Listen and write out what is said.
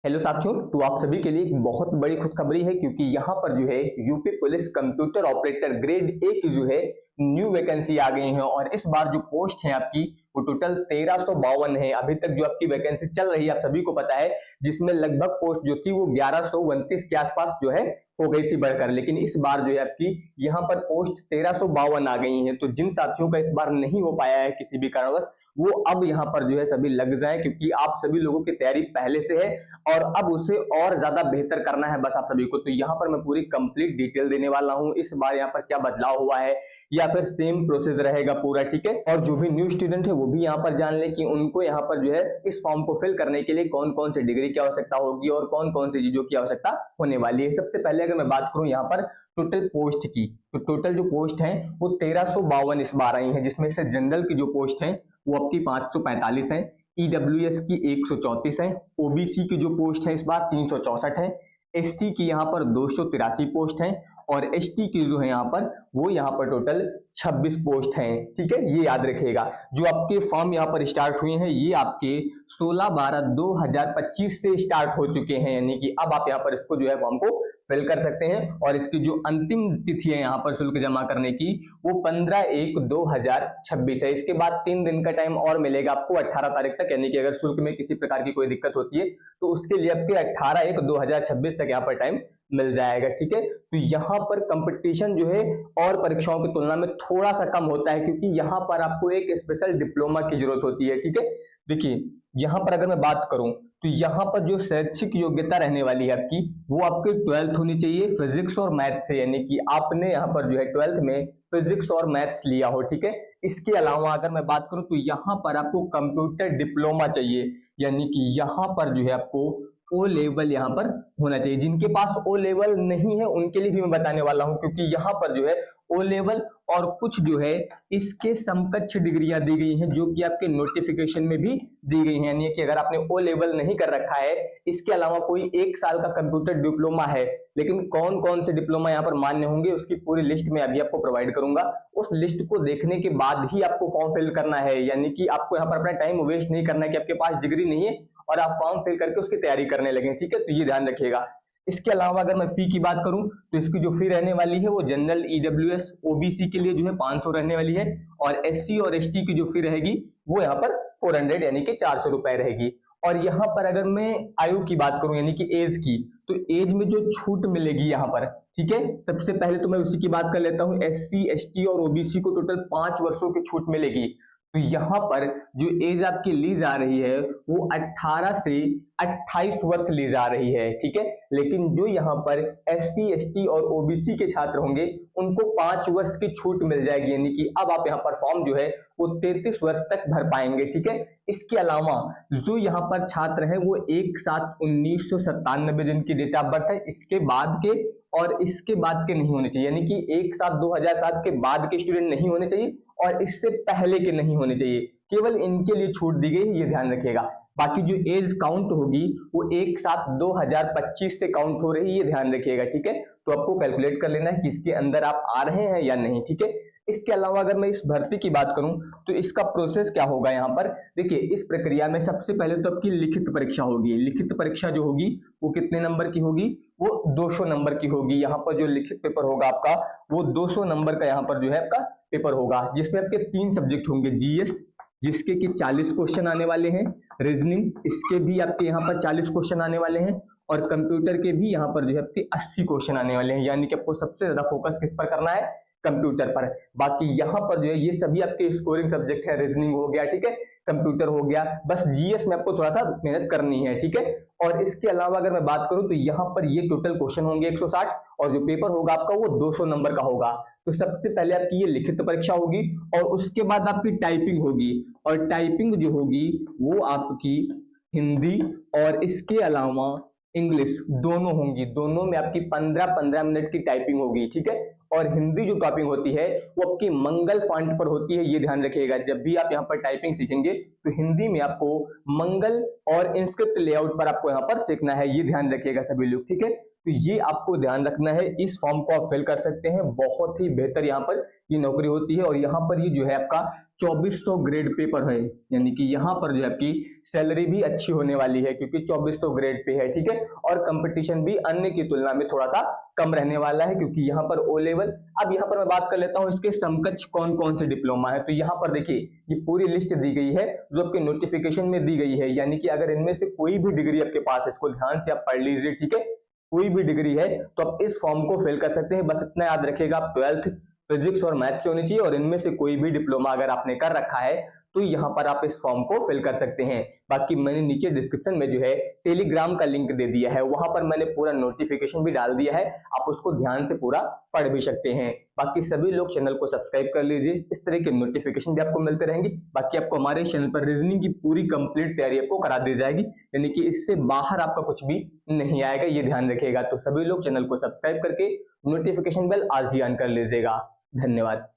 Hello साथियों, तो आप सभी के लिए एक बहुत बड़ी खुशखबरी है क्योंकि यहाँ पर जो है UP police computer operator grade A की जो है न्यू वैकेंसी आ गई है। और इस बार जो पोस्ट है आपकी वो टोटल 1352 है। अभी तक जो आपकी वैकेंसी चल रही है आप सभी को पता है, जिसमें लगभग पोस्ट जो थी वो 1129 के आसपास जो है हो गई थी बढ़कर, लेकिन इस बार जो है आपकी यहाँ पर पोस्ट 1352 आ गई है। तो जिन साथियों का इस बार नहीं हो पाया है किसी भी कारणवश, वो अब यहाँ पर जो है सभी लग जाए, क्योंकि आप सभी लोगों की तैयारी पहले से है और अब उसे और ज्यादा बेहतर करना है बस आप सभी को। तो यहाँ पर मैं पूरी कंप्लीट डिटेल देने वाला हूँ, इस बार यहाँ पर क्या बदलाव हुआ है या फिर सेम प्रोसेस रहेगा पूरा, ठीक है। और जो भी न्यू स्टूडेंट है वो भी यहाँ पर जान ले कि उनको यहाँ पर जो है इस फॉर्म को फिल करने के लिए कौन कौन सी डिग्री की आवश्यकता होगी और कौन कौन सी चीजों की आवश्यकता होने वाली है। सबसे पहले अगर मैं बात करूं यहाँ पर टोटल पोस्ट की, तो टोटल जो पोस्ट है वो 1352 इस बार आई है, जिसमें से जनरल की जो पोस्ट है वो आपकी 545 है, ईडब्ल्यूएस की 134 है, ओबीसी की जो पोस्ट है इस बार 364 है, एससी की यहाँ पर 283 पोस्ट है और एसटी की जो है यहाँ पर वो यहाँ पर टोटल 26 पोस्ट हैं, ठीक है। ये याद रखिएगा। जो आपके फॉर्म यहाँ पर स्टार्ट हुए हैं ये आपके 16/12/2025 से स्टार्ट हो चुके हैं, यानी कि अब आप यहाँ पर इसको जो है फॉर्म को फिल कर सकते हैं। और इसकी जो अंतिम तिथि है यहाँ पर शुल्क जमा करने की वो 15/1/2026 है। इसके बाद 3 दिन का टाइम और मिलेगा आपको 18 तारीख तक, यानी कि अगर शुल्क में किसी प्रकार की कोई दिक्कत होती है तो उसके लिए आपके 18/1/2026 तक यहाँ पर टाइम मिल जाएगा, ठीक है। तो यहाँ पर कंपटीशन जो है और परीक्षाओं की तुलना में थोड़ा सा कम होता है, क्योंकि यहाँ पर आपको एक स्पेशल डिप्लोमा की जरूरत होती है, ठीक है। देखिए यहाँ पर अगर मैं बात करूं तो यहाँ पर जो शैक्षिक योग्यता रहने वाली है आपकी वो आपकी 12th होनी चाहिए फिजिक्स और मैथ से, यानी कि आपने यहाँ पर जो है 12th में फिजिक्स और मैथ्स लिया हो, ठीक है। इसके अलावा अगर मैं बात करूं तो यहाँ पर आपको कंप्यूटर डिप्लोमा चाहिए, यानी कि यहाँ पर जो है आपको ओ लेवल यहाँ पर होना चाहिए। जिनके पास ओ लेवल नहीं है उनके लिए भी मैं बताने वाला हूं, क्योंकि यहाँ पर जो है ओ लेवल और कुछ जो है इसके समकक्ष डिग्रियां दी गई हैं जो कि आपके नोटिफिकेशन में भी दी गई हैं, यानी कि अगर आपने ओ लेवल नहीं कर रखा है, इसके अलावा कोई 1 साल का कंप्यूटर डिप्लोमा है, लेकिन कौन कौन से डिप्लोमा यहाँ पर मान्य होंगे उसकी पूरी लिस्ट मैं अभी आपको प्रोवाइड करूंगा। उस लिस्ट को देखने के बाद ही आपको फॉर्म फिल करना है, यानी कि आपको यहाँ पर अपना टाइम वेस्ट नहीं करना है कि आपके पास डिग्री नहीं है और आप फॉर्म फिल करके उसकी तैयारी करने लगे, ठीक है। तो ये ध्यान रखिएगा। इसके अलावा अगर मैं फी की बात करूं तो इसकी जो फी रहने वाली है वो जनरल, ईडब्ल्यूएस, ओबीसी के लिए जो है 500 रहने वाली है और एससी और एसटी की जो फी रहेगी वो यहाँ पर 400 यानी कि 400 रुपए रहेगी। और यहाँ पर अगर मैं आयु की बात करूं यानी कि एज की, तो एज में जो छूट मिलेगी यहाँ पर, ठीक है। सबसे पहले तो मैं उसी की बात कर लेता हूँ। एससी, एसटी और ओबीसी को टोटल 5 वर्षों की छूट मिलेगी। तो यहाँ पर जो एज आपकी ली जा रही है वो 18 से 28 वर्ष ली जा रही है, ठीक है। लेकिन जो यहाँ पर एससी, एसटी और ओबीसी के छात्र होंगे उनको 5 वर्ष की छूट मिल जाएगी, यानी कि अब आप यहाँ पर फॉर्म जो है वो 33 वर्ष तक भर पाएंगे, ठीक है। इसके अलावा जो यहाँ पर छात्र है वो 1/7/1997 जिनकी डेट ऑफ बर्थ है, इसके बाद के और इसके बाद के नहीं होने चाहिए, यानी कि 1/7/2007 के बाद के स्टूडेंट नहीं होने चाहिए और इससे पहले के नहीं होने चाहिए। केवल इनके लिए छूट दी गई है, ये ध्यान रखिएगा। बाकी जो एज काउंट होगी वो 1/7/2025 से काउंट हो रही है, ये ध्यान रखिएगा, ठीक है। तो आपको कैलकुलेट कर लेना है कि इसके अंदर आप आ रहे हैं या नहीं, ठीक है। इसके अलावा अगर मैं इस भर्ती की बात करूं तो इसका प्रोसेस क्या होगा यहाँ पर, देखिए इस प्रक्रिया में सबसे पहले तो आपकी लिखित परीक्षा होगी। लिखित परीक्षा जो होगी वो कितने नंबर की होगी, वो 200 नंबर की होगी। यहाँ पर जो लिखित पेपर होगा आपका वो 200 नंबर का यहाँ पर जो है आपका पेपर होगा, जिसमें आपके 3 सब्जेक्ट होंगे। जीएस जिसके कि 40 क्वेश्चन आने वाले हैं, रीजनिंग इसके भी आपके यहाँ पर 40 क्वेश्चन आने वाले हैं और कंप्यूटर के भी यहाँ पर जो है आपके 80 क्वेश्चन आने वाले हैं, यानी कि आपको सबसे ज्यादा फोकस किस पर करना है, कंप्यूटर पर। बाकी यहाँ पर जो है ये सभी आपके स्कोरिंग सब्जेक्ट है, रीजनिंग हो गया, ठीक है, कंप्यूटर हो गया, बस जीएस में आपको थोड़ा सा मेहनत करनी है, ठीक है। और इसके अलावा अगर मैं बात करूं तो यहाँ पर ये टोटल क्वेश्चन होंगे 160 और जो पेपर होगा आपका वो 200 नंबर का होगा। तो सबसे पहले आपकी ये लिखित परीक्षा होगी और उसके बाद आपकी टाइपिंग होगी, और टाइपिंग जो होगी वो आपकी हिंदी और इसके अलावा इंग्लिश दोनों होंगी। दोनों में आपकी 15-15 मिनट की टाइपिंग होगी, ठीक है। और हिंदी जो टाइपिंग होती है वो आपकी मंगल फॉन्ट पर होती है, ये ध्यान रखिएगा। जब भी आप यहाँ पर टाइपिंग सीखेंगे तो हिंदी में आपको मंगल और इंस्क्रिप्ट लेआउट पर आपको यहाँ पर सीखना है, ये ध्यान रखिएगा सभी लोग, ठीक है। तो ये आपको ध्यान रखना है, इस फॉर्म को आप फिल कर सकते हैं। बहुत ही बेहतर यहाँ पर ये नौकरी होती है और यहाँ पर ये जो है आपका 2400 ग्रेड पे पर है, यानी कि यहाँ पर जो है आपकी सैलरी भी अच्छी होने वाली है क्योंकि 2400 ग्रेड पे है, ठीक है। और कंपटीशन भी अन्य की तुलना में थोड़ा सा कम रहने वाला है क्योंकि यहाँ पर ओ लेवल। अब यहाँ पर मैं बात कर लेता हूँ इसके समकक्ष कौन कौन से डिप्लोमा है। तो यहाँ पर देखिए ये पूरी लिस्ट दी गई है जो आपके नोटिफिकेशन में दी गई है, यानी कि अगर इनमें से कोई भी डिग्री आपके पास है, इसको ध्यान से आप पढ़ लीजिए, ठीक है। कोई भी डिग्री है तो आप इस फॉर्म को फिल कर सकते हैं। बस इतना याद रखिएगा, आप 12th फिजिक्स और मैथ्स से होनी चाहिए और इनमें से कोई भी डिप्लोमा अगर आपने कर रखा है तो यहाँ पर आप इस फॉर्म को फिल कर सकते हैं। बाकी मैंने नीचे डिस्क्रिप्शन में जो है टेलीग्राम का लिंक दे दिया है, वहां पर मैंने पूरा नोटिफिकेशन भी डाल दिया है, आप उसको ध्यान से पूरा पढ़ भी सकते हैं। बाकी सभी लोग चैनल को सब्सक्राइब कर लीजिए, इस तरह के नोटिफिकेशन भी आपको मिलते रहेंगे। बाकी आपको हमारे चैनल पर रीजनिंग की पूरी कंप्लीट तैयारी आपको करा दी जाएगी, यानी कि इससे बाहर आपका कुछ भी नहीं आएगा, ये ध्यान रखिएगा। तो सभी लोग चैनल को सब्सक्राइब करके नोटिफिकेशन बेल आज ही ऑन कर लीजिएगा। धन्यवाद।